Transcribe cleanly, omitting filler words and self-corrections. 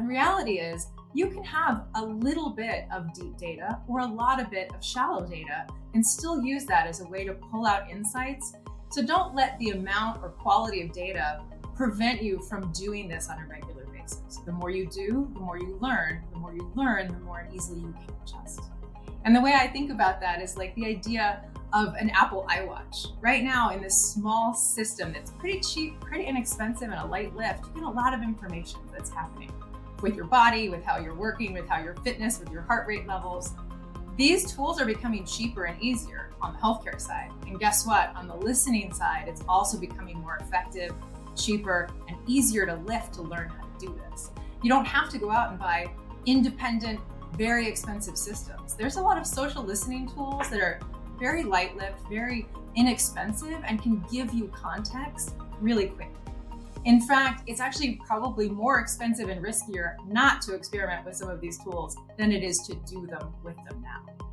reality is you can have a little bit of deep data or a lot of bit of shallow data and still use that as a way to pull out insights. So don't let the amount or quality of data prevent you from doing this on a regular basis. The more you do, the more you learn. The more you learn, the more easily you can adjust. And the way I think about that is like the idea of an Apple iWatch. Right now, in this small system that's pretty cheap, pretty inexpensive, and a light lift, you get a lot of information that's happening with your body, with how you're working, with how your fitness, with your heart rate levels. These tools are becoming cheaper and easier on the healthcare side. And guess what? On the listening side, it's also becoming more effective, cheaper, and easier to lift to learn how to do this. You don't have to go out and buy independent, very expensive systems. There's a lot of social listening tools that are very light lift, very inexpensive, and can give you context really quickly. In fact, it's actually probably more expensive and riskier not to experiment with some of these tools than it is to do them with them now.